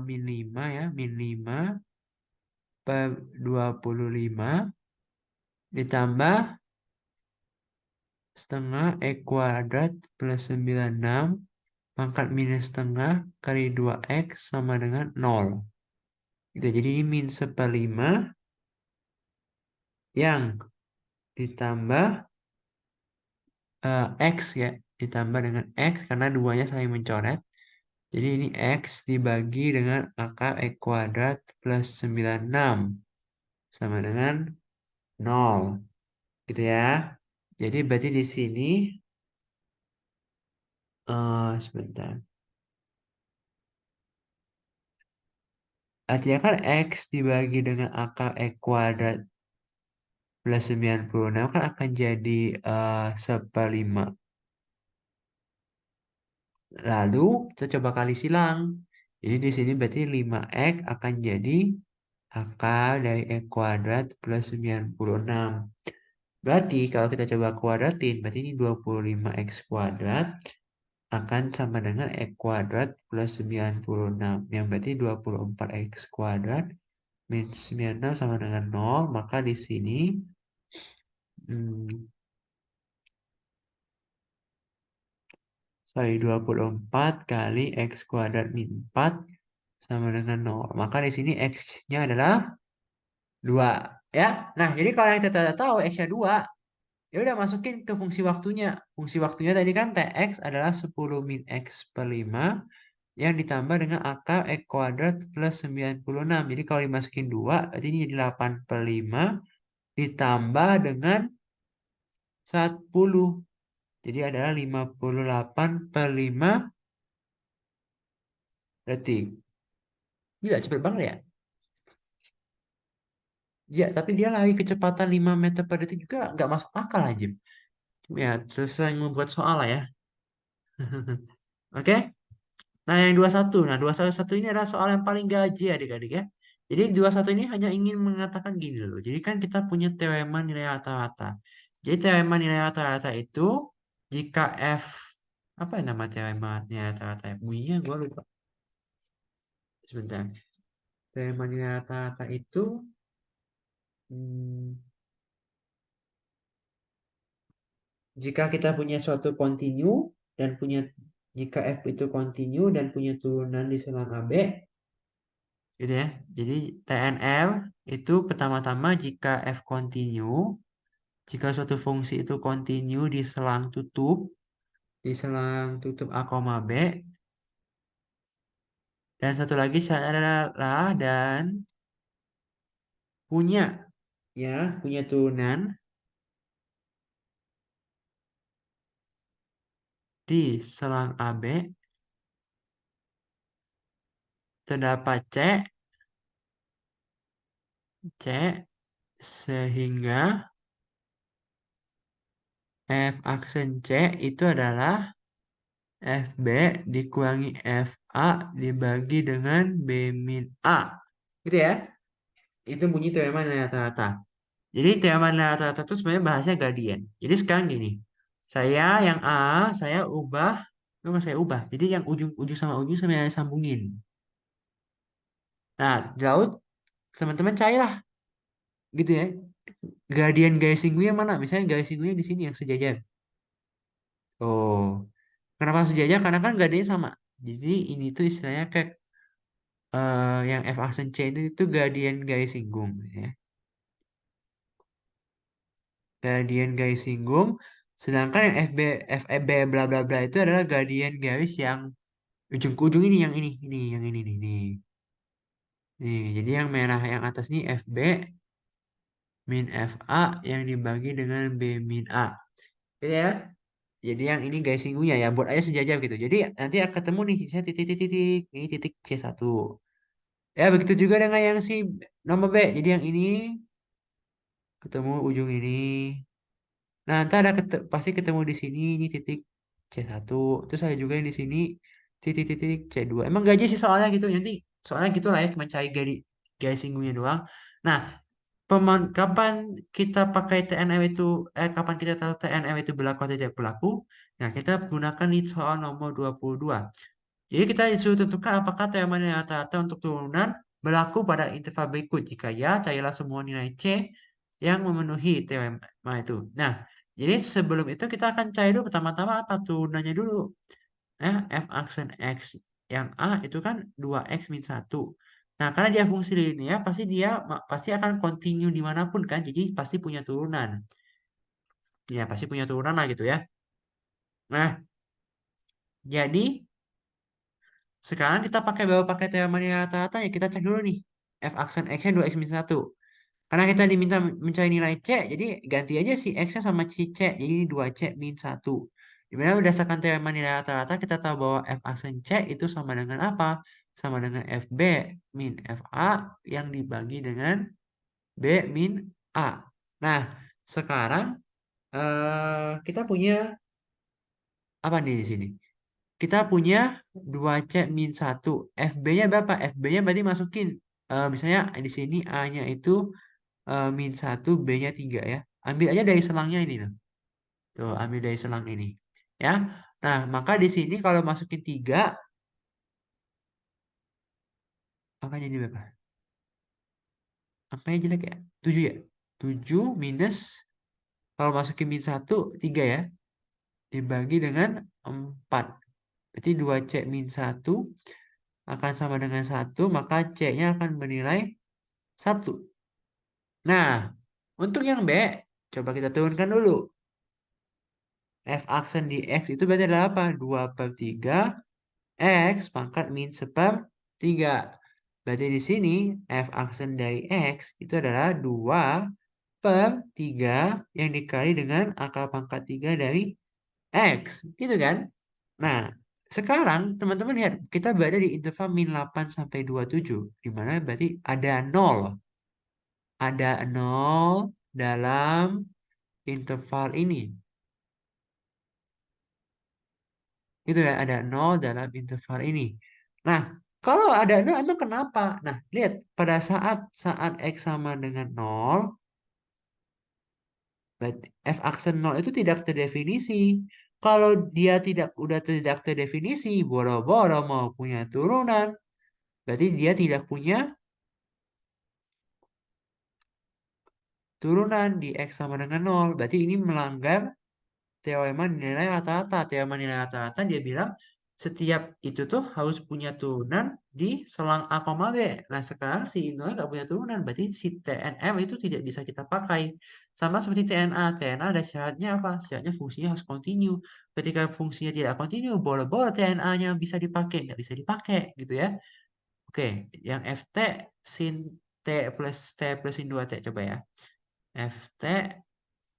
min 5 ya. Min 5 per 25 ditambah setengah E kuadrat plus 96 pangkat minus setengah kali 2X sama dengan 0. Gitu, jadi ini min seperlima yang ditambah X ya. Ditambah dengan X karena duanya saling mencoret. Jadi ini X dibagi dengan akar E kuadrat plus 96 sama dengan 0. Gitu ya. Jadi berarti di sini sebentar. Artinya kan X dibagi dengan akar E kuadrat plus 96 kan akan jadi seperlima. Lalu kita coba kali silang. Jadi di sini berarti 5X akan jadi akar dari E kuadrat plus 96. Berarti kalau kita coba kuadratin, berarti ini 25X kuadrat akan sama dengan X kuadrat plus 96. Yang berarti 24X kuadrat min 96 sama dengan 0. Maka di sini hmm, sorry 24 kali X kuadrat min 4 sama dengan 0. Maka di sini X-nya adalah 2. Ya, nah jadi kalau yang kita tahu X-nya 2, ya udah masukin ke fungsi waktunya. Fungsi waktunya tadi kan Tx adalah 10 min X per 5 yang ditambah dengan akar X kuadrat plus 96. Jadi kalau dimasukin 2, berarti ini jadi 8 per 5 ditambah dengan 10. Jadi adalah 58 per 5 detik. Gila, cepet banget ya. Ya, tapi dia lari kecepatan 5 meter per detik juga nggak masuk akal aja. Ya, terus saya membuat soal lah ya. Oke. Nah, yang 21. Nah, 21 ini adalah soal yang paling gaji adik-adik ya. Jadi 21 ini hanya ingin mengatakan gini loh. Jadi kan kita punya teorema nilai rata-rata. Jadi teorema nilai rata-rata itu jika F apa ya nama teorema nilai rata-rata ya? Bunyinya gue lupa. Sebentar. Teorema nilai rata-rata itu hmm, jika kita punya suatu kontinu dan punya jika F itu kontinu dan punya turunan di selang AB gitu ya. Jadi TNR itu pertama-tama jika F kontinu, jika suatu fungsi itu kontinu di selang tutup A, B, dan satu lagi syarat adalah dan punya ya, punya turunan di selang AB terdapat C sehingga F aksen C itu adalah FB dikurangi FA dibagi dengan B min A. Gitu ya. Itu bunyi teorema nilai rata-rata. Jadi teorema nilai rata-rata itu sebenarnya bahasanya gradien. Jadi sekarang gini. Saya yang A, saya ubah. Nggak saya ubah. Jadi yang ujung-ujung sama ujung saya sambungin. Nah, di laut teman-teman carilah. Gitu ya. Gradien gaya singgunya mana? Misalnya gaya singgunya di sini yang sejajar. Oh. Kenapa harus sejajar? Karena kan gradient sama. Jadi ini tuh istilahnya kayak yang F aksen C itu gradient garis singgung ya. Gradient garis singgung. Sedangkan yang FEB bla bla bla itu adalah gradient garis yang ujung ke ujung ini yang ini nih. Nih, jadi yang merah yang atas nih FB min FA yang dibagi dengan B min A. Gitu ya. Jadi yang ini garis singgungnya ya, buat aja sejajar gitu. Jadi nanti akan ketemu nih, saya titik-titik, ini titik C1. Ya, begitu juga dengan yang si nomor B. Jadi yang ini ketemu ujung ini. Nah, nanti ada pasti ketemu di sini, ini titik C1. Terus ada juga yang di sini, titik-titik C2. Emang gaji sih soalnya gitu, nanti soalnya gitu lah ya, cuma cari garis singgungnya doang. Nah, kapan kita pakai TNM itu, kapan kita tahu TNM itu berlaku atau tidak berlaku? Nah, kita gunakan di soal nomor 22. Jadi kita disuruh tentukan apakah teorema nilai rata-rata untuk turunan berlaku pada interval berikut. Jika ya, carilah semua nilai C yang memenuhi teorema itu. Nah, jadi sebelum itu kita akan cari dulu pertama-tama apa turunannya dulu. F aksen X yang A itu kan 2X min 1. Nah, karena dia fungsi linear, pasti akan continue dimanapun kan, jadi pasti punya turunan. Ya, pasti punya turunan lah gitu ya. Nah, jadi sekarang kita pakai teorema nilai rata-rata ya kita cek dulu nih. F aksen X-nya 2X min 1. Karena kita diminta mencari nilai C, jadi ganti aja si X-nya sama si C. Jadi ini 2C min 1. Dimana berdasarkan teorema nilai rata-rata kita tahu bahwa F aksen C itu sama dengan apa? Sama dengan FB min FA yang dibagi dengan B min A. Nah, sekarang kita punya apa nih di sini? Kita punya 2C min 1. FB-nya berapa? FB-nya berarti masukin. Misalnya di sini A-nya itu min 1, B-nya 3 ya. Ambil aja dari selangnya ini loh. Tuh, ambil dari selang ini. Ya. Nah, maka di sini kalau masukin 3, angkanya jadi berapa? Angkanya jelek ya? 7 ya? 7 minus, kalau masukin min 1, 3 ya. Dibagi dengan 4. Berarti 2C min 1 akan sama dengan 1, maka C-nya akan bernilai 1. Nah, untuk yang B, coba kita turunkan dulu. F aksen di X itu berarti adalah apa? 2/3 X pangkat min 1/3. Berarti di sini F aksen dari X itu adalah 2/3 yang dikali dengan akar pangkat 3 dari X. Gitu kan? Nah, sekarang teman-teman lihat, kita berada di interval min 8 sampai 27. Di mana berarti ada 0. Ada 0 dalam interval ini. Gitu ya, ada 0 dalam interval ini. Nah, kalau ada 0 emang kenapa? Nah, lihat pada saat X sama dengan 0, berarti F aksen 0 itu tidak terdefinisi. Kalau dia tidak terdefinisi, boro-boro mau punya turunan, berarti dia tidak punya turunan di X sama dengan 0. Berarti ini melanggar teorema nilai rata-rata. Teorema nilai rata-rata dia bilang setiap itu tuh harus punya turunan di selang A, B. Nah, sekarang si Indonya nggak punya turunan, berarti si TNM itu tidak bisa kita pakai. Sama seperti TNA. TNA ada syaratnya apa? Syaratnya fungsinya harus continue. Ketika fungsinya tidak continue, boleh-boleh TNA-nya bisa dipakai, nggak bisa dipakai gitu ya. Oke, yang FT sin T plus sin 2T coba ya. FT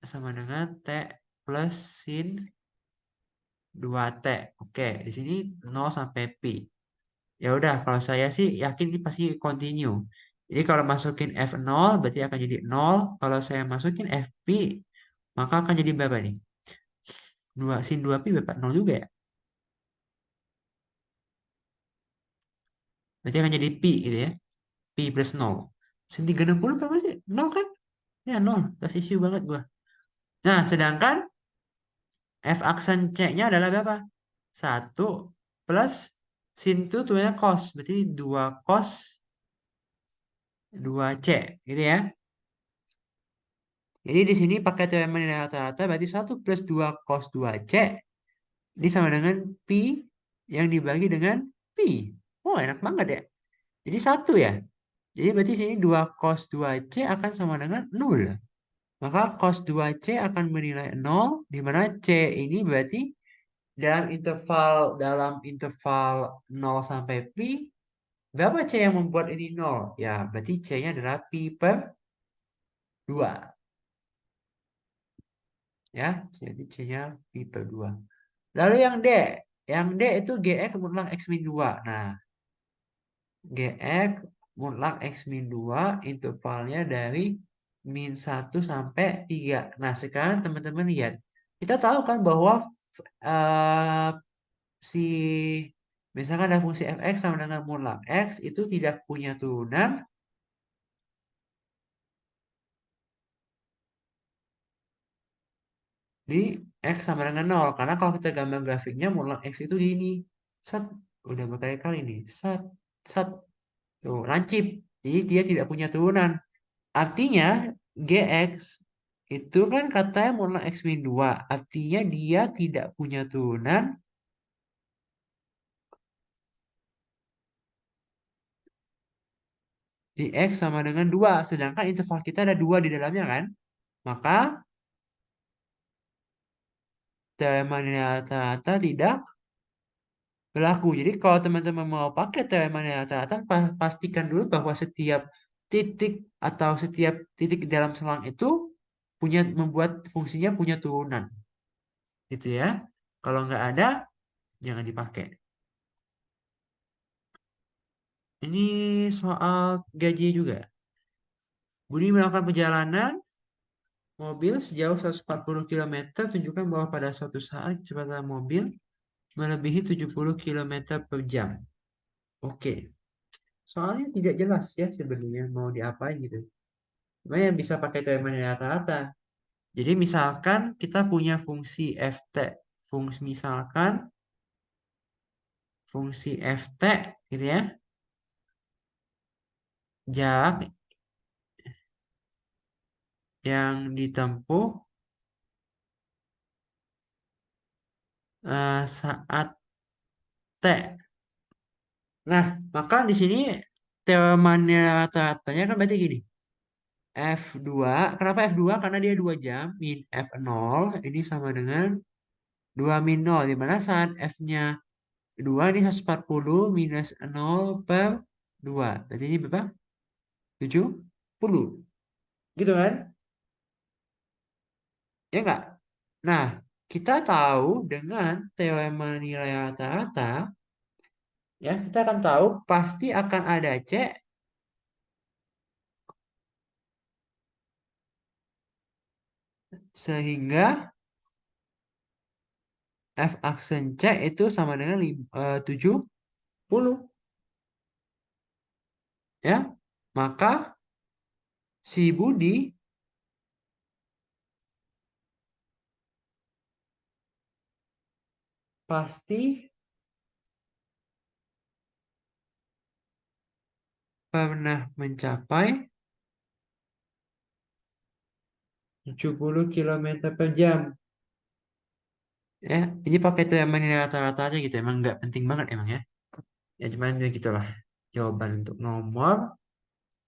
sama dengan T plus sin 2T. Oke, di sini 0 sampai pi. Ya udah, kalau saya sih yakin ini pasti continue. Jadi kalau masukin F0 berarti akan jadi 0. Kalau saya masukin Fp maka akan jadi berapa nih? 2 sin 2pi berapa? 0 juga ya? Berarti akan jadi pi gitu ya. Pi plus 0. Sin 360 berapa sih? 0 kan? Ya 0. Tas issue banget gua. Nah, sedangkan F aksen C-nya adalah berapa? 1 plus sin itu tuanya cos. Berarti 2 cos 2C gitu ya. Jadi di sini pakai teorema nilai rata-rata berarti 1 plus 2 cos 2C Ini sama dengan Pi yang dibagi dengan Pi. Oh, enak banget ya. Jadi satu ya. Jadi berarti sini 2 cos 2C akan sama dengan 0. Maka cos 2C akan bernilai 0, di mana C ini berarti dalam interval 0 sampai pi, berapa C yang membuat ini 0? Ya, berarti C-nya adalah pi per 2. Ya, jadi C-nya pi per 2. Lalu yang D itu GX mutlak X min 2. Nah, GX mutlak X min 2 intervalnya dari -1 sampai 3. Nah, sekarang teman-teman lihat. Kita tahu kan bahwa eh, si misalkan ada fungsi fx sama dengan mutlak x itu tidak punya turunan di x sama dengan 0. Karena kalau kita gambar grafiknya mutlak x itu gini. Set, udah berkali-kali nih. Set, set. Tuh, lancip. Jadi dia tidak punya turunan. Artinya gx itu kan katanya mutlak x min 2. Artinya dia tidak punya turunan di x sama dengan 2. Sedangkan interval kita ada 2 di dalamnya kan. Maka teorema nilai rata-rata tidak berlaku. Jadi kalau teman-teman mau pakai teorema nilai rata-rata, pastikan dulu bahwa setiap titik atau setiap titik di dalam selang itu membuat fungsinya punya turunan. Gitu ya. Kalau nggak ada, jangan dipakai. Ini soal gaji juga. Budi melakukan perjalanan mobil sejauh 140 km, tunjukkan bahwa pada suatu saat kecepatan mobil melebihi 70 km per jam. Oke. Soalnya tidak jelas ya sebenarnya mau diapain gitu. Cuma yang bisa pakai teorema nilai rata-rata. Jadi misalkan kita punya fungsi ft, misalkan fungsi ft gitu ya, jarak yang ditempuh saat t. Nah, maka di sini teorema nilai rata-ratanya kan berarti gini. F2, kenapa F2? Karena dia 2 jam, min F0, ini sama dengan 2 min 0, di mana saat F-nya 2 ini 140 minus 0 per 2. Berarti ini berapa? 70. Gitu kan? Ya enggak? Nah, kita tahu dengan teorema nilai rata-rata, ya kita akan tahu pasti akan ada C sehingga F aksen C itu sama dengan 70. Ya, maka si Budi pasti pernah mencapai 70 km per jam. Ya, ini pakai teman nilai rata-rata aja gitu. Emang nggak penting banget emang ya. Ya cuman ya gitulah. Jawaban untuk nomor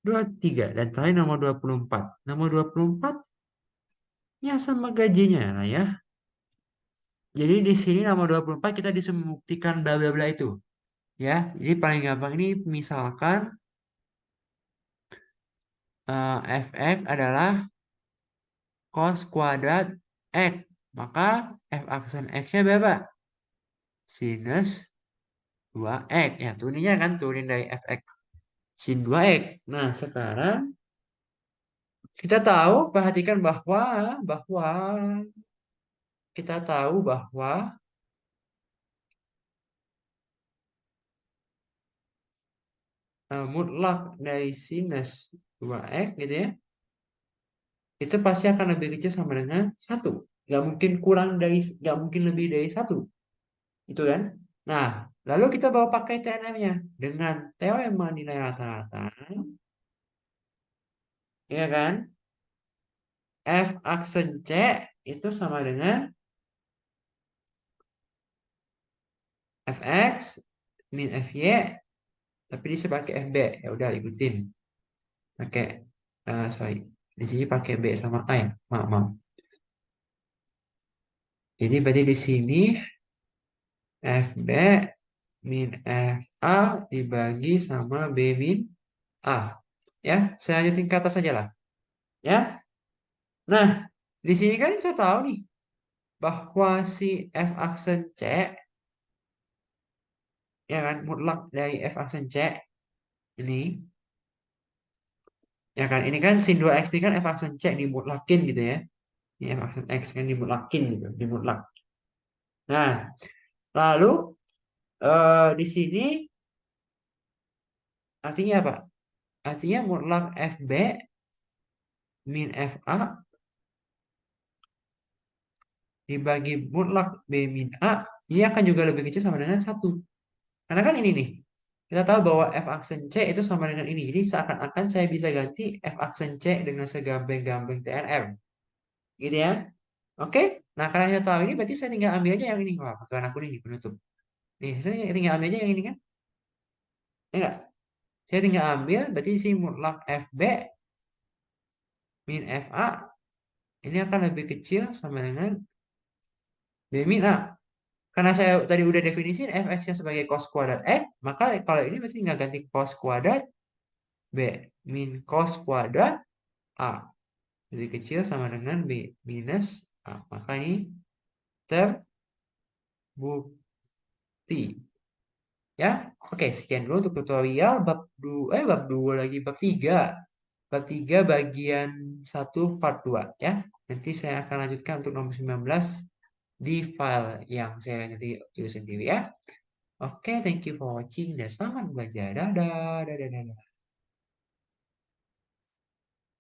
23 dan terakhir nomor 24. Nomor 24 ya sama gajinya lah ya. Jadi di sini nomor 24 kita disuruh membuktikan bla bla bla itu. Ya, jadi paling gampang ini misalkan fx adalah cos kuadrat x. Maka f aksen x-nya berapa? Sinus 2x. Ya, turuninnya kan turunin dari fx sin 2x. Nah, sekarang kita tahu, perhatikan bahwa kita tahu bahwa mutlak dari sinus 2x gitu ya, itu pasti akan lebih kecil sama dengan 1. Nggak mungkin lebih dari 1. Itu kan? Nah, lalu kita bawa pakai TNM-nya. Dengan teorema nilai rata-rata, ya kan? F aksen C itu sama dengan fx min fy, tapi di sini pakai fb. Ya udah ikutin. Pakai sorry. Di sini pakai b sama a ya. Maaf, maaf. Jadi berarti di sini fb min fa dibagi sama b min a. Ya, saya lanjutin ke atas saja lah. Ya. Nah, di sini kan kita tahu nih bahwa si f aksen c, ya kan, mutlak dari f aksen c ini, ya kan, ini kan sin 2x ini kan f aksen c dimutlakin gitu ya. Ini f aksen x kan dimutlakin gitu, dimutlak. Nah, lalu di sini artinya apa? Artinya mutlak fb min fa dibagi mutlak b min a, ini akan juga lebih kecil sama dengan 1. Karena kan ini nih, kita tahu bahwa f aksen c itu sama dengan ini. Jadi seakan-akan saya bisa ganti f aksen c dengan segampang-gampang TNR. Gitu ya. Oke? Nah, karena saya tahu ini, berarti saya tinggal ambil aja yang ini. Wah, bukan aku ini penutup. Nih, saya tinggal ambil aja yang ini kan? Ya enggak? Saya tinggal ambil, berarti si mutlak fb min fa ini akan lebih kecil sama dengan b min a. Karena saya tadi udah definisi fx-nya sebagai cos kuadrat x, maka kalau ini berarti tinggal ganti cos kuadrat b min cos kuadrat a lebih kecil sama dengan b minus a. Maka ini terbukti. Ya, oke, sekian dulu untuk tutorial bab 2 lagi, bab 3. Bab 3 bagian 1 part 2 ya. Nanti saya akan lanjutkan untuk nomor 19 di file yang saya nanti tulis sendiri ya. Oke, thank you for watching dan selamat belajar. Dadah, dadah, dadah.